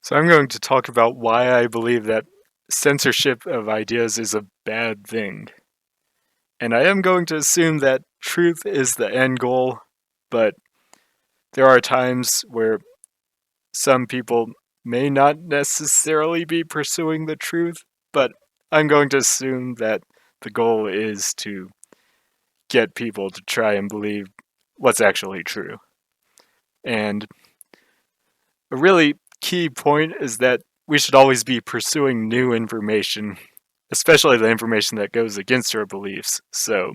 So I'm going to talk about why I believe that censorship of ideas is a bad thing. And I am going to assume that truth is the end goal, but there are times where some people may not necessarily be pursuing the truth, but I'm going to assume that the goal is to get people to try and believe what's actually true. And a really key point is that we should always be pursuing new information, especially the information that goes against our beliefs. So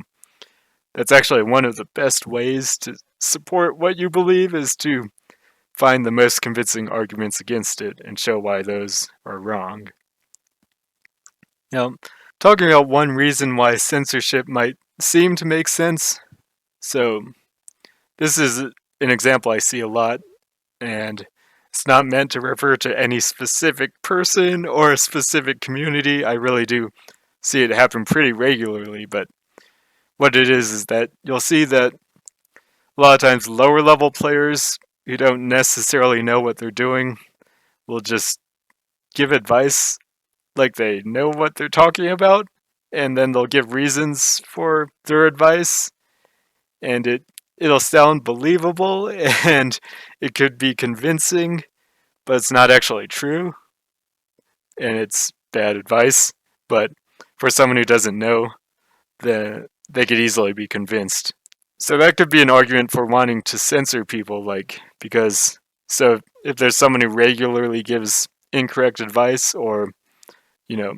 that's actually one of the best ways to support what you believe is to find the most convincing arguments against it and show why those are wrong. Now, talking about one reason why censorship might seem to make sense. So, this is an example I see a lot, and it's not meant to refer to any specific person or a specific community. I really do see it happen pretty regularly, but what it is that you'll see that a lot of times lower level players who don't necessarily know what they're doing will just give advice like they know what they're talking about, and then they'll give reasons for their advice, and it'll sound believable and it could be convincing, but it's not actually true, and it's bad advice. But for someone who doesn't know, they could easily be convinced. So that could be an argument for wanting to censor people, like, because so if there's someone who regularly gives incorrect advice or, you know,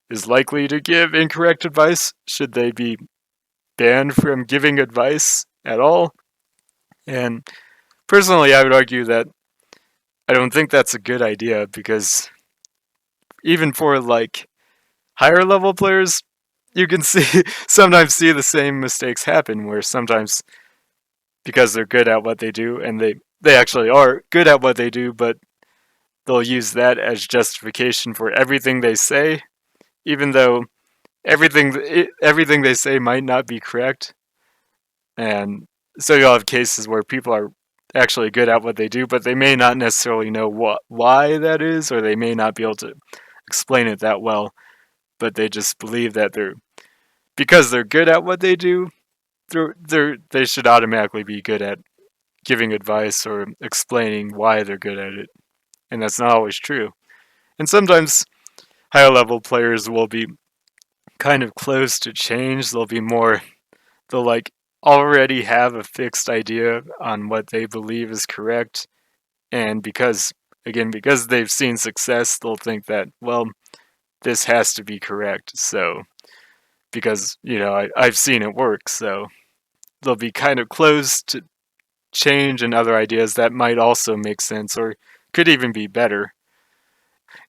is likely to give incorrect advice, should they be banned from giving advice at all? And personally, I would argue that I don't think that's a good idea because even for like higher level players, you can see sometimes see the same mistakes happen where sometimes because they're good at what they do and they actually are good at what they do, but they'll use that as justification for everything they say, even though everything they say might not be correct. And so you'll have cases where people are actually good at what they do, but they may not necessarily know why that is, or they may not be able to explain it that well, but they just believe that because they're good at what they do, they should automatically be good at giving advice or explaining why they're good at it. And that's not always true. And sometimes higher level players will be kind of close to change. They'll like already have a fixed idea on what they believe is correct. And because they've seen success, they'll think that, well, this has to be correct. So, because, I've seen it work. So they'll be kind of close to change and other ideas that might also make sense or could even be better.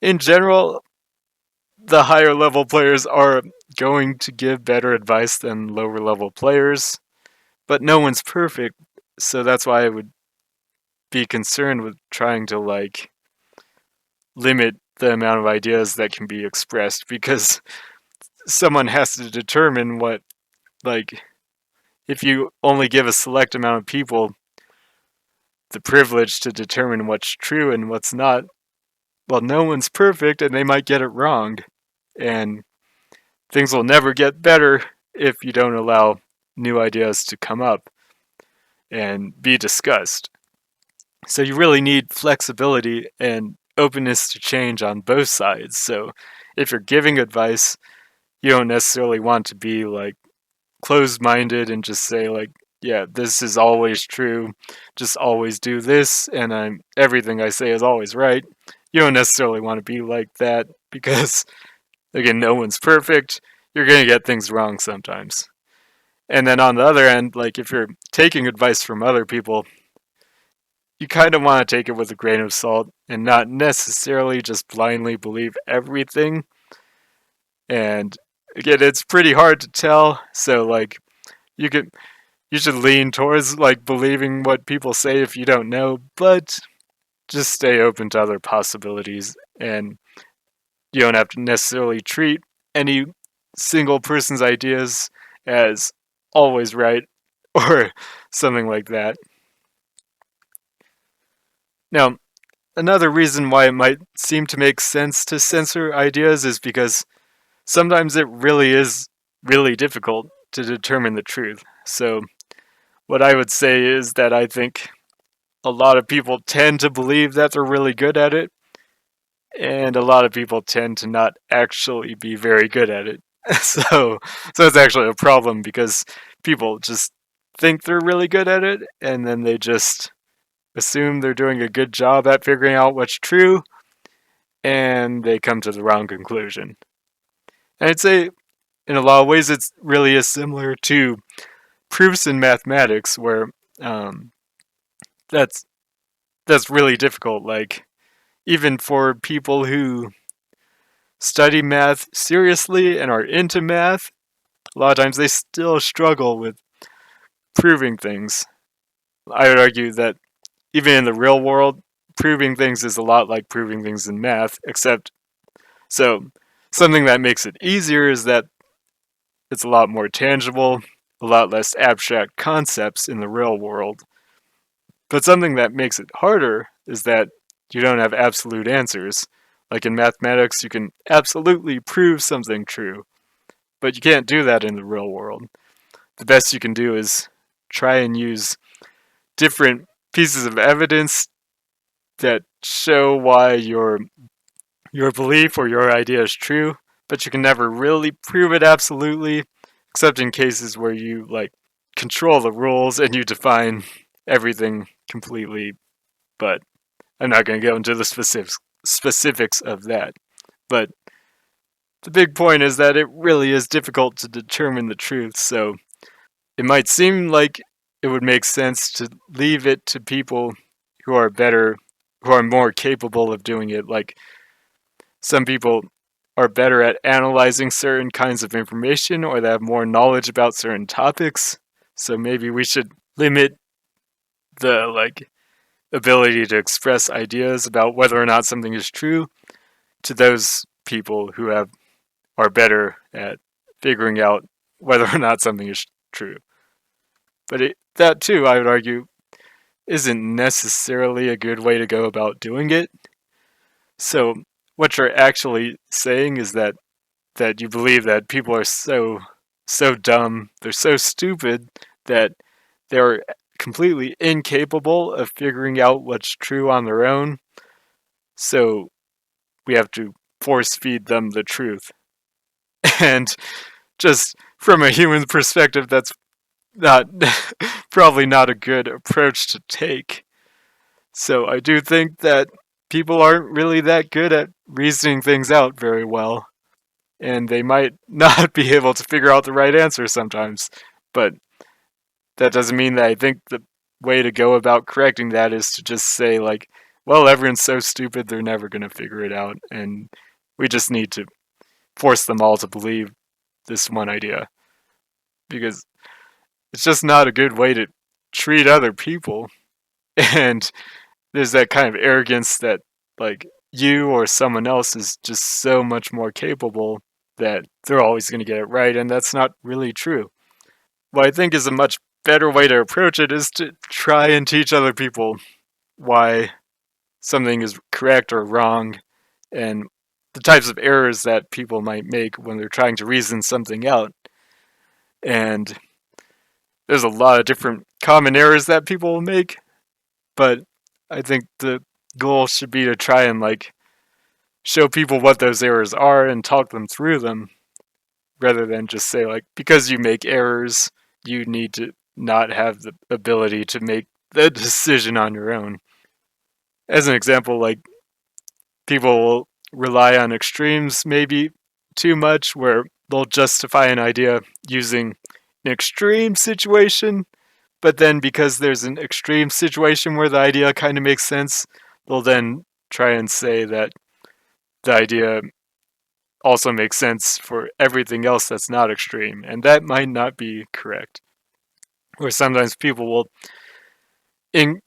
In general, the higher level players are going to give better advice than lower level players, but no one's perfect, so that's why I would be concerned with trying to like limit the amount of ideas that can be expressed because someone has to determine what like if you only give a select amount of people the privilege to determine what's true and what's not, well, no one's perfect and they might get it wrong. And things will never get better if you don't allow new ideas to come up and be discussed. So you really need flexibility and openness to change on both sides. So if you're giving advice, you don't necessarily want to be like closed minded and just say like, yeah, this is always true. Just always do this and everything I say is always right. You don't necessarily want to be like that because again, no one's perfect. You're going to get things wrong sometimes. And then on the other end, like if you're taking advice from other people, you kind of want to take it with a grain of salt and not necessarily just blindly believe everything. And again, it's pretty hard to tell. So like you could you should lean towards like believing what people say if you don't know, but just stay open to other possibilities and you don't have to necessarily treat any single person's ideas as always right or something like that. Now, another reason why it might seem to make sense to censor ideas is because sometimes it really is really difficult to determine the truth. So, what I would say is that I think a lot of people tend to believe that they're really good at it, and a lot of people tend to not actually be very good at it. So it's actually a problem because people just think they're really good at it, and then they just assume they're doing a good job at figuring out what's true, and they come to the wrong conclusion. And I'd say in a lot of ways it's really is similar to proofs in mathematics, where um, that's that's really difficult. Like even for people who study math seriously and are into math, a lot of times they still struggle with proving things. I would argue that even in the real world, proving things is a lot like proving things in math, except so something that makes it easier is that it's a lot more tangible, a lot less abstract concepts in the real world. But something that makes it harder is that you don't have absolute answers. Like in mathematics, you can absolutely prove something true, but you can't do that in the real world. The best you can do is try and use different pieces of evidence that show why your belief or your idea is true, but you can never really prove it absolutely, except in cases where you like control the rules and you define everything completely. But I'm not going to go into the specifics of that. But the big point is that it really is difficult to determine the truth, so it might seem like it would make sense to leave it to people who are better, who are more capable of doing it. Like some people are better at analyzing certain kinds of information or they have more knowledge about certain topics. So maybe we should limit the like ability to express ideas about whether or not something is true to those people who are better at figuring out whether or not something is true. But that too, I would argue, isn't necessarily a good way to go about doing it. So what you're actually saying is that you believe that people are so dumb, they're so stupid that they're completely incapable of figuring out what's true on their own. So we have to force feed them the truth. And just from a human perspective, that's not probably not a good approach to take. So I do think that people aren't really that good at reasoning things out very well, and they might not be able to figure out the right answer sometimes. But that doesn't mean that I think the way to go about correcting that is to just say like, well, everyone's so stupid they're never going to figure it out, and we just need to force them all to believe this one idea, because it's just not a good way to treat other people. And there's that kind of arrogance that like you or someone else is just so much more capable that they're always going to get it right, and that's not really true. What I think is a much better way to approach it is to try and teach other people why something is correct or wrong, and the types of errors that people might make when they're trying to reason something out. And there's a lot of different common errors that people will make, but I think the goal should be to try and like show people what those errors are and talk them through them, rather than just say like, because you make errors you need to not have the ability to make the decision on your own. As an example, like people will rely on extremes maybe too much, where they'll justify an idea using an extreme situation, but then because there's an extreme situation where the idea kind of makes sense, they'll then try and say that the idea also makes sense for everything else that's not extreme, and that might not be correct. Or sometimes people will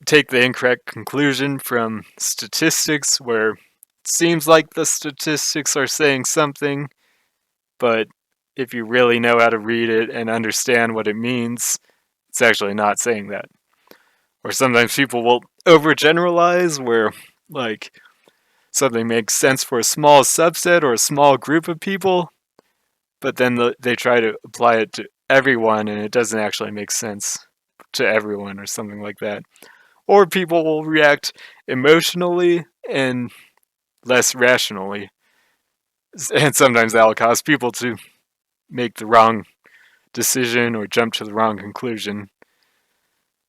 take the incorrect conclusion from statistics, where it seems like the statistics are saying something, but if you really know how to read it and understand what it means, it's actually not saying that. Or sometimes people will overgeneralize, where like something makes sense for a small subset or a small group of people, but then they try to apply it to everyone and it doesn't actually make sense to everyone or something like that. Or people will react emotionally and less rationally. And sometimes that will cause people to make the wrong decision or jump to the wrong conclusion.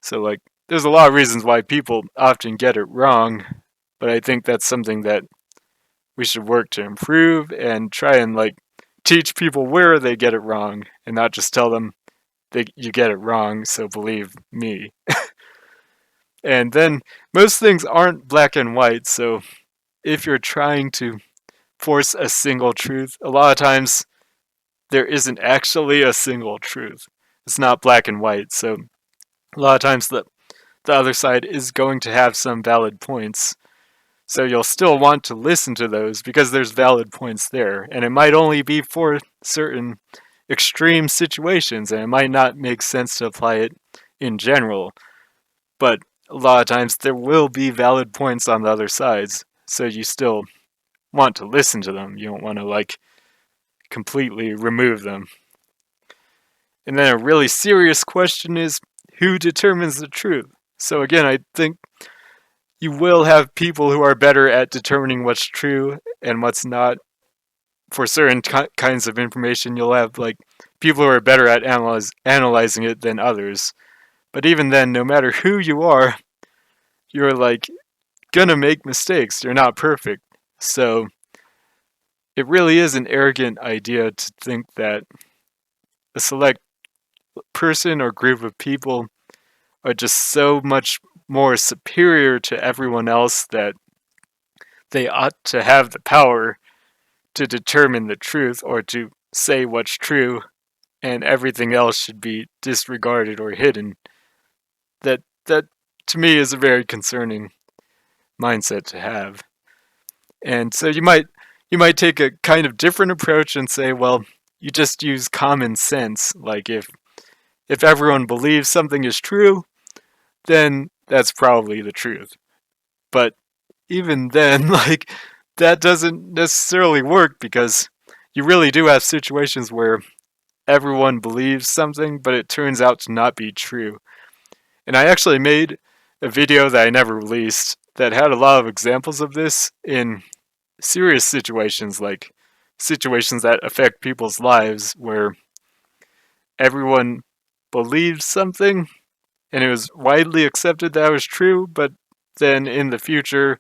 So, like, there's a lot of reasons why people often get it wrong, but I think that's something that we should work to improve and try and, like, teach people where they get it wrong and not just tell them you get it wrong, so believe me. And then most things aren't black and white, so if you're trying to force a single truth, a lot of times there isn't actually a single truth. It's not black and white, so a lot of times the other side is going to have some valid points. So you'll still want to listen to those because there's valid points there. And it might only be for certain extreme situations, and it might not make sense to apply it in general. But a lot of times there will be valid points on the other sides. So you still want to listen to them. You don't want to, like, completely remove them. And then a really serious question is, who determines the truth? So again, I think you will have people who are better at determining what's true and what's not. For certain kinds of information, you'll have, like, people who are better at analyzing it than others. But even then, no matter who you are, you're, like, gonna make mistakes. You're not perfect. So it really is an arrogant idea to think that a select person or group of people are just so much more superior to everyone else that they ought to have the power to determine the truth or to say what's true, and everything else should be disregarded or hidden. That to me is a very concerning mindset to have. And so you might take a kind of different approach and say, well, you just use common sense. Like, if everyone believes something is true, then that's probably the truth. But even then, like, that doesn't necessarily work because you really do have situations where everyone believes something, but it turns out to not be true. And I actually made a video that I never released that had a lot of examples of this in serious situations, like situations that affect people's lives, where everyone believes something and it was widely accepted that it was true, but then in the future,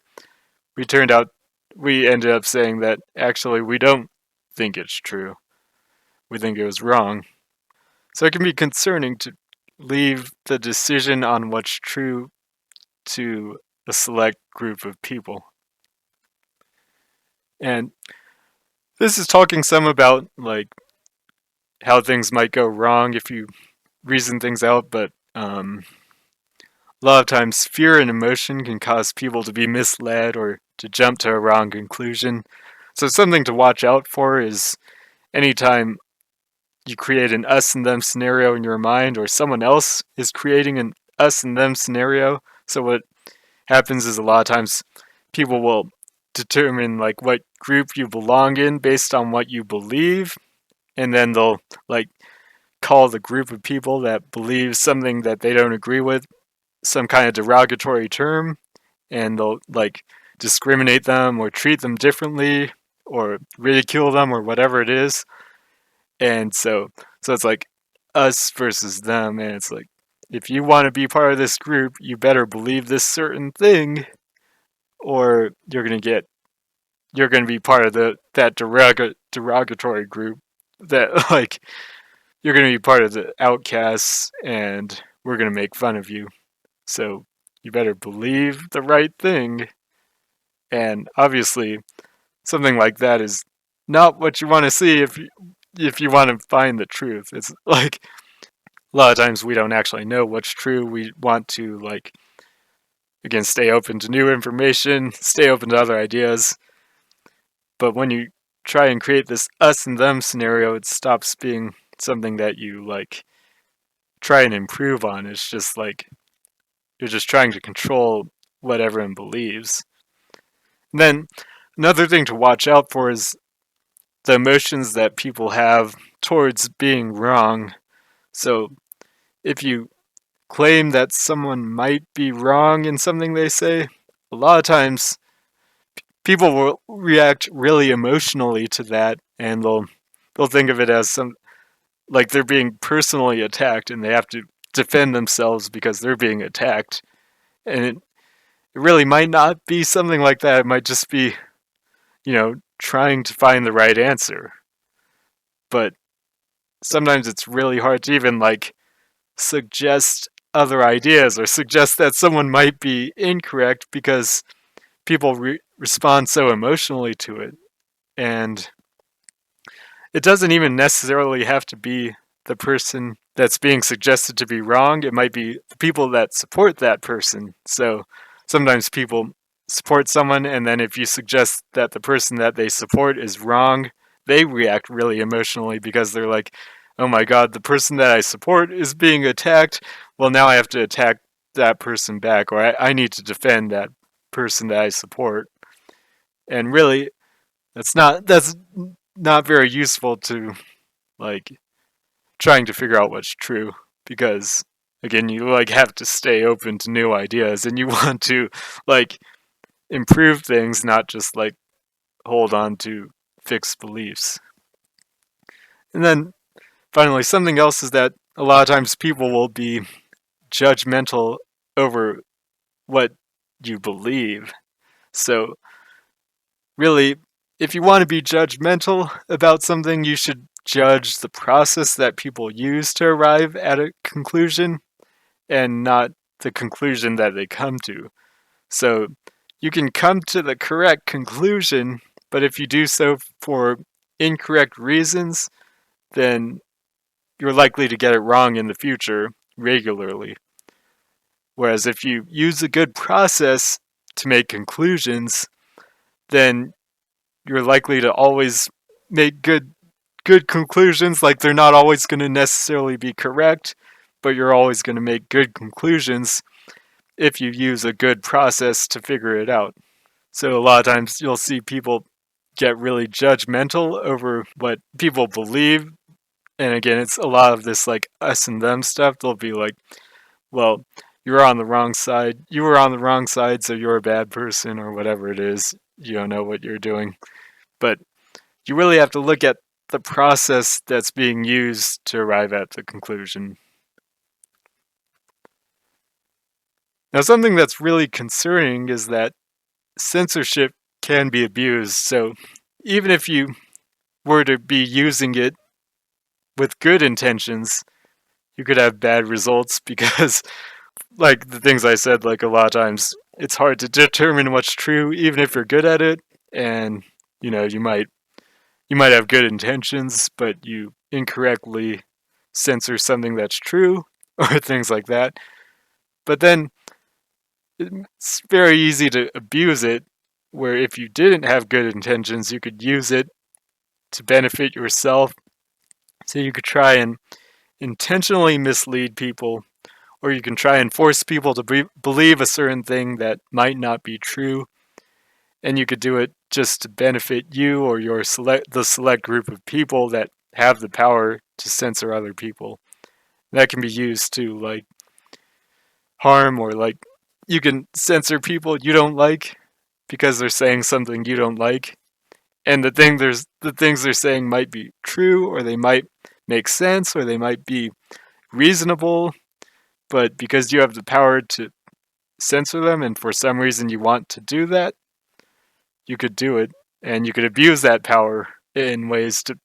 we ended up saying that actually we don't think it's true. We think it was wrong. So it can be concerning to leave the decision on what's true to a select group of people. And this is talking some about, like, how things might go wrong if you reason things out, but a lot of times fear and emotion can cause people to be misled or to jump to a wrong conclusion. So something to watch out for is anytime you create an us and them scenario in your mind, or someone else is creating an us and them scenario. So what happens is a lot of times people will determine, like, what group you belong in based on what you believe, and then they'll, like, call the group of people that believe something that they don't agree with some kind of derogatory term, and they'll, like, discriminate them or treat them differently or ridicule them or whatever it is. And so it's like us versus them, and it's like, if you want to be part of this group, you better believe this certain thing, or you're gonna be part of that derogatory group that, like, you're gonna be part of the outcasts, and we're gonna make fun of you. So you better believe the right thing. And obviously, something like that is not what you want to see if you want to find the truth. It's like, a lot of times we don't actually know what's true. We want to, like, again, stay open to new information, stay open to other ideas. But when you try and create this us and them scenario, it stops being something that you, like, try and improve on. It's just like you're just trying to control what everyone believes. And then another thing to watch out for is the emotions that people have towards being wrong. So if you claim that someone might be wrong in something they say, a lot of times people will react really emotionally to that, and they'll think of it as some like they're being personally attacked and they have to defend themselves because they're being attacked. And it really might not be something like that. It might just be, trying to find the right answer. But sometimes it's really hard to even like suggest other ideas or suggest that someone might be incorrect because people respond so emotionally to it. And it doesn't even necessarily have to be the person that's being suggested to be wrong. It might be the people that support that person. So sometimes people support someone, and then if you suggest that the person that they support is wrong, they react really emotionally because they're like, oh my god, the person that I support is being attacked. Well, now I have to attack that person back, or I need to defend that person that I support. And really, that's not very useful to like trying to figure out what's true because again you like have to stay open to new ideas and you want to like improve things, not just like hold on to fixed beliefs. And then finally, something else is that a lot of times people will be judgmental over what you believe. So really, if you want to be judgmental about something, you should judge the process that people use to arrive at a conclusion and not the conclusion that they come to. So you can come to the correct conclusion, but if you do so for incorrect reasons, then you're likely to get it wrong in the future regularly. Whereas if you use a good process to make conclusions, then you're likely to always make good conclusions. Like they're not always going to necessarily be correct, but you're always going to make good conclusions if you use a good process to figure it out. So a lot of times you'll see people get really judgmental over what people believe. And again, it's a lot of this like us and them stuff. They'll be like, well, you're on the wrong side. You were on the wrong side, so you're a bad person or whatever it is. You don't know what you're doing. But you really have to look at the process that's being used to arrive at the conclusion. Now, something that's really concerning is that censorship can be abused. So, even if you were to be using it with good intentions, you could have bad results because, like the things I said, like a lot of times it's hard to determine what's true, even if you're good at it. And, you might have good intentions, but you incorrectly censor something that's true or things like that. But then it's very easy to abuse it, where if you didn't have good intentions, you could use it to benefit yourself. So you could try and intentionally mislead people, or you can try and force people to believe a certain thing that might not be true. And you could do it just to benefit you or the select group of people that have the power to censor other people. That can be used to like harm, or like you can censor people you don't like because they're saying something you don't like, and the things they're saying might be true, or they might make sense, or they might be reasonable, but because you have the power to censor them and for some reason you want to do that, you could do it, and you could abuse that power in ways to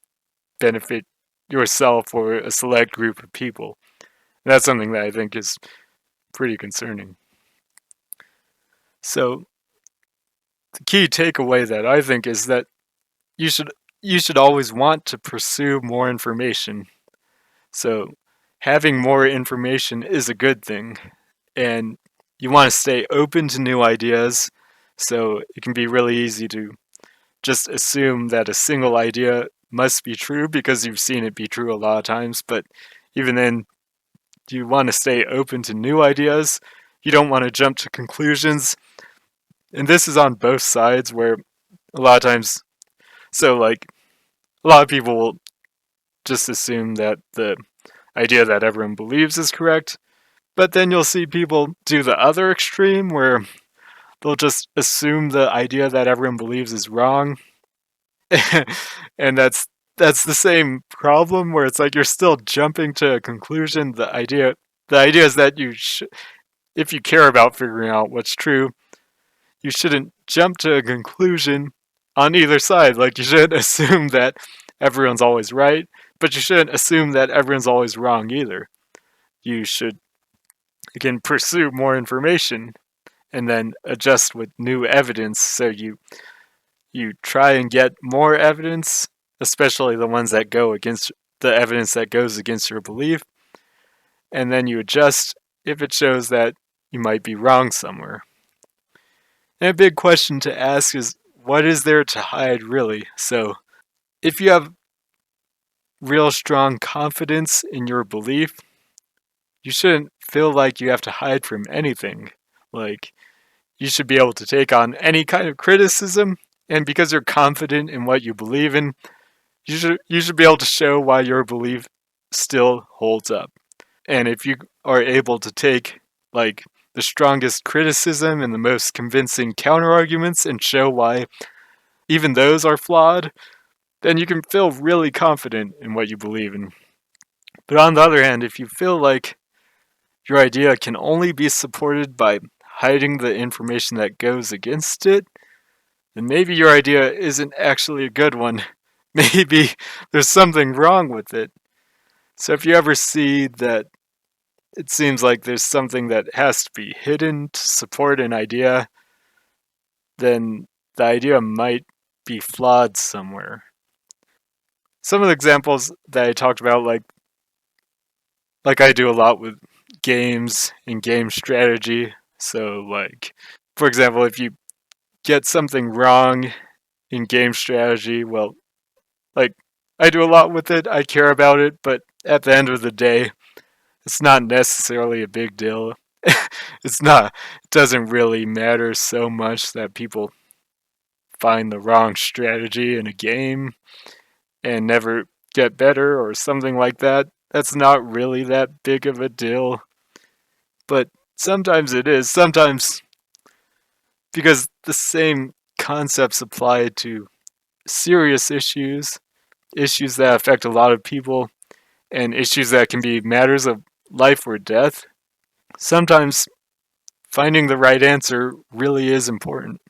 benefit yourself or a select group of people. And that's something that I think is pretty concerning. So the key takeaway that I think is that you should always want to pursue more information. So having more information is a good thing, and you want to stay open to new ideas. So it can be really easy to just assume that a single idea must be true because you've seen it be true a lot of times, but even then you want to stay open to new ideas. You don't want to jump to conclusions And this is on both sides where a lot of times, so like a lot of people will just assume that the idea that everyone believes is correct, but then you'll see people do the other extreme where they'll just assume the idea that everyone believes is wrong. And that's the same problem where it's like you're still jumping to a conclusion. The idea is that if you care about figuring out what's true, you shouldn't jump to a conclusion on either side. Like you shouldn't assume that everyone's always right, but you shouldn't assume that everyone's always wrong either. You should again pursue more information and then adjust with new evidence. So you try and get more evidence, especially the ones that go against the evidence that goes against your belief, and then you adjust if it shows that you might be wrong somewhere. And a big question to ask is, what is there to hide really? So if you have real strong confidence in your belief, you shouldn't feel like you have to hide from anything. Like, you should be able to take on any kind of criticism, and because you're confident in what you believe in, you should be able to show why your belief still holds up. And if you are able to take like the strongest criticism and the most convincing counterarguments and show why even those are flawed, then you can feel really confident in what you believe in. But on the other hand, if you feel like your idea can only be supported by hiding the information that goes against it, then maybe your idea isn't actually a good one. Maybe there's something wrong with it. So if you ever see that it seems like there's something that has to be hidden to support an idea, then the idea might be flawed somewhere. Some of the examples that I talked about, like I do a lot with games and game strategy. So like, for example, if you get something wrong in game strategy, well, like I do a lot with it, I care about it, but at the end of the day, it's not necessarily a big deal. It doesn't really matter so much that people find the wrong strategy in a game and never get better or something like that. That's not really that big of a deal. But sometimes it is. Sometimes because the same concepts apply to serious issues that affect a lot of people, and issues that can be matters of life or death. Sometimes finding the right answer really is important.